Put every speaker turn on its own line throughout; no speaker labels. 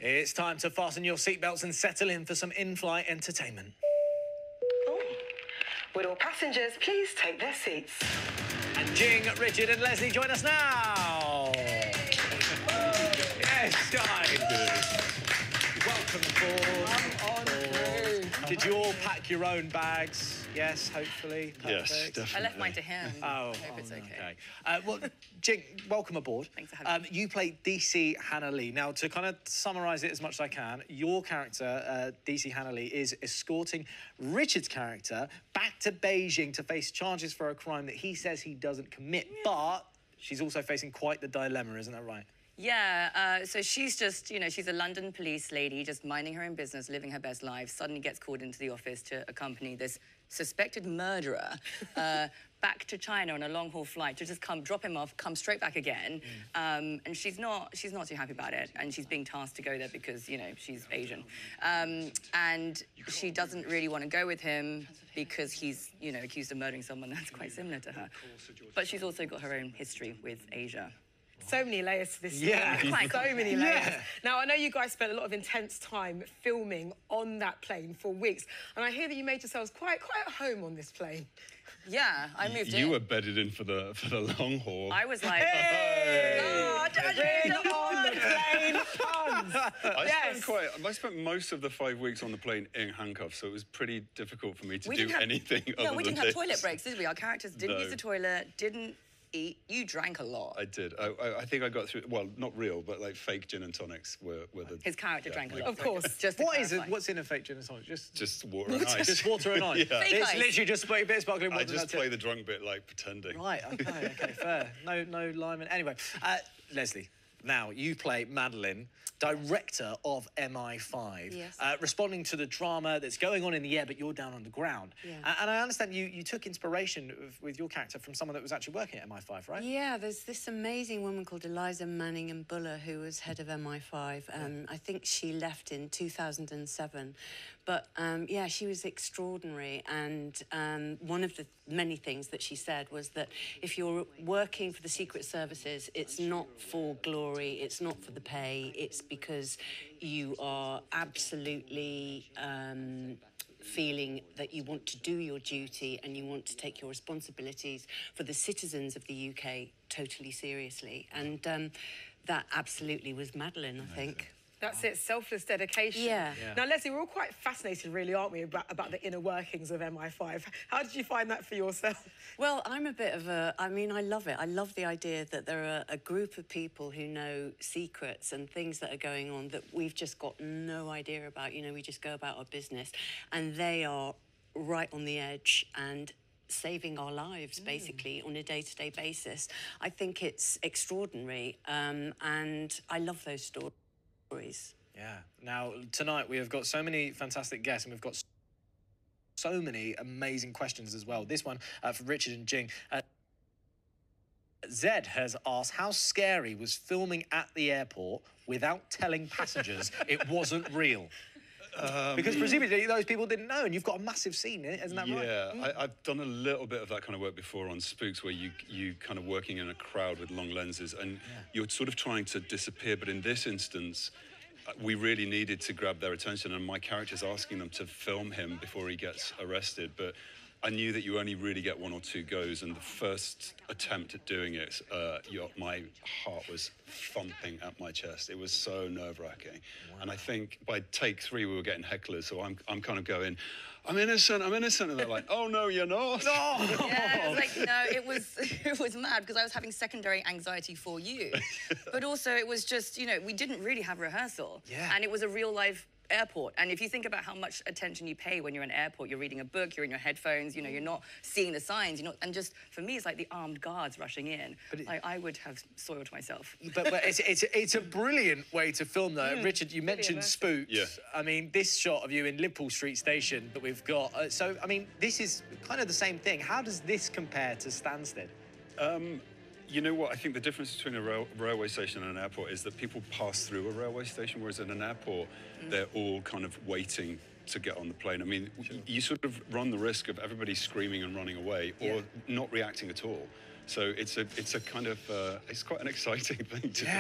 It's time to fasten your seatbelts and settle in for some in-flight entertainment.
Oh. Would all passengers please take their seats?
And Jing, Richard and Lesley join us now. Yes, guys. Welcome aboard. Did you all pack your own bags? Yes, hopefully. Perfect.
Yes, definitely.
I left mine to him.
Oh,
I hope it's okay.
Well, Jing, welcome aboard.
Thanks for having me.
You play DC Hannah Lee. Now, to kind of summarise it as much as I can, your character, DC Hannah Lee, is escorting Richard's character back to Beijing to face charges for a crime that he says he doesn't commit. But she's also facing quite the dilemma, isn't that right?
Yeah, so she's just, she's a London police lady, just minding her own business, living her best life, suddenly gets called into the office to accompany this suspected murderer back to China on a long-haul flight to just drop him off, come straight back again. And she's not too happy about it, and she's being tasked to go there because, she's Asian. And she doesn't really want to go with him because he's, accused of murdering someone that's quite similar to her. But she's also got her own history with Asia.
So many layers to this story.
Yeah.
So many layers. Yeah. Now, I know you guys spent a lot of intense time filming on that plane for weeks, and I hear that you made yourselves quite at home on this plane.
Yeah, I moved in.
You were bedded in for the long haul.
I was like,
hey!
Oh,
Bring on the plane puns.
I spent most of the 5 weeks on the plane in handcuffs, so it was pretty difficult for me to do anything other than
No, we didn't have
this.
toilet breaks, did we? Our characters didn't use the toilet, didn't eat. You drank a lot.
I did. I think I got through, well, not real, but like fake gin and tonics were the...
His character drank a lot.
Of course.
Just
What's in a fake gin and tonic?
Just water and ice.
Just water and ice.
Yeah.
It's literally just a bit of sparkling water.
I just play the drunk bit like pretending.
Right, okay, fair. No lime. Anyway, Lesley, now you play Madeline, director of MI5.
Yes.
Responding to the drama that's going on in the air, but you're down on the ground.
Yeah.
And I understand you took inspiration with your character from someone that was actually working at MI5, right?
Yeah, there's this amazing woman called Eliza Manning and Buller who was head of MI5. I think she left in 2007. But, yeah, she was extraordinary. And one of the many things that she said was that if you're working for the secret services, it's not for glory, it's not for the pay, it's because you are absolutely feeling that you want to do your duty and you want to take your responsibilities for the citizens of the UK totally seriously. And that absolutely was Madeline, I think.
That's it, selfless dedication.
Yeah.
Now, Lesley, we're all quite fascinated, really, aren't we, about the inner workings of MI5. How did you find that for yourself?
Well, I'm a bit of a... I mean, I love it. I love the idea that there are a group of people who know secrets and things that are going on that we've just got no idea about. We just go about our business. And they are right on the edge and saving our lives, basically, on a day-to-day basis. I think it's extraordinary. And I love those stories.
Yeah. Now, tonight we have got so many fantastic guests and we've got so many amazing questions as well. This one for Richard and Jing. Zed has asked, how scary was filming at the airport without telling passengers it wasn't real? Because presumably those people didn't know, and you've got a massive scene, isn't that right?
Yeah, I've done a little bit of that kind of work before on Spooks, where you kind of working in a crowd with long lenses, and you're sort of trying to disappear. But in this instance, we really needed to grab their attention, and my character's asking them to film him before he gets arrested. But I knew that you only really get 1 or 2 goes, and the first attempt at doing it, my heart was thumping at my chest. It was so nerve-wracking. Wow. And I think by take 3, we were getting hecklers, so I'm kind of going, I'm innocent, and they're like, oh, no, you're not.
No! Yeah, it was like, no, it was mad, because I was having secondary anxiety for you. But also, it was just, we didn't really have rehearsal.
Yeah.
And it was a real-life airport. And if you think about how much attention you pay when you're in an airport, you're reading a book, you're in your headphones, you're not seeing the signs, and just, for me, it's like the armed guards rushing in. But I would have soiled myself.
But it's a brilliant way to film, though. Richard, you mentioned Spooks.
Yeah.
I mean, this shot of you in Liverpool Street Station that we've got, so, I mean, this is kind of the same thing. How does this compare to Stansted?
You know what? I think the difference between a railway station and an airport is that people pass through a railway station, whereas in an airport, they're all kind of waiting to get on the plane. I mean, you sort of run the risk of everybody screaming and running away or not reacting at all. So it's a kind of, it's quite an exciting thing to do.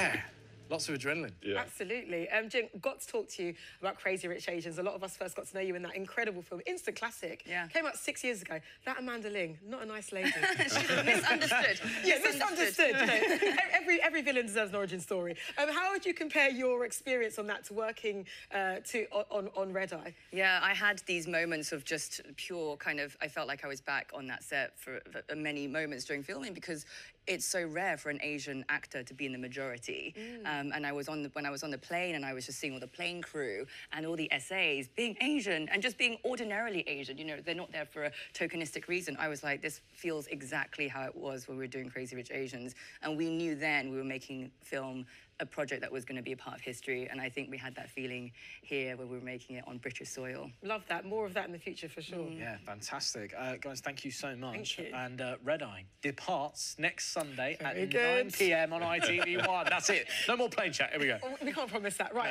Lots of adrenaline.
Yeah.
Absolutely. Jing, got to talk to you about Crazy Rich Asians. A lot of us first got to know you in that incredible film, instant classic.
Yeah.
Came out 6 years ago. That Amanda Ling, not a nice lady.
Misunderstood.
Yeah, misunderstood. You know, every villain deserves an origin story. How would you compare your experience on that to working on Red Eye?
Yeah, I had these moments of just pure kind of, I felt like I was back on that set for many moments during filming because it's so rare for an Asian actor to be in the majority. And when I was on the plane and I was just seeing all the plane crew and all the SAs being Asian and just being ordinarily Asian, you know, they're not there for a tokenistic reason. I was like, this feels exactly how it was when we were doing Crazy Rich Asians. And we knew then we were making film a project that was going to be a part of history, and I think we had that feeling here where we were making it on British soil.
Love that. More of that in the future for sure.
Yeah, fantastic. Guys, thank you so much.
Thank you.
And Red Eye departs next Sunday
Very
at
good.
9 p.m. on ITV1. That's it. No more plane chat. Here we go.
We can't promise that. Right.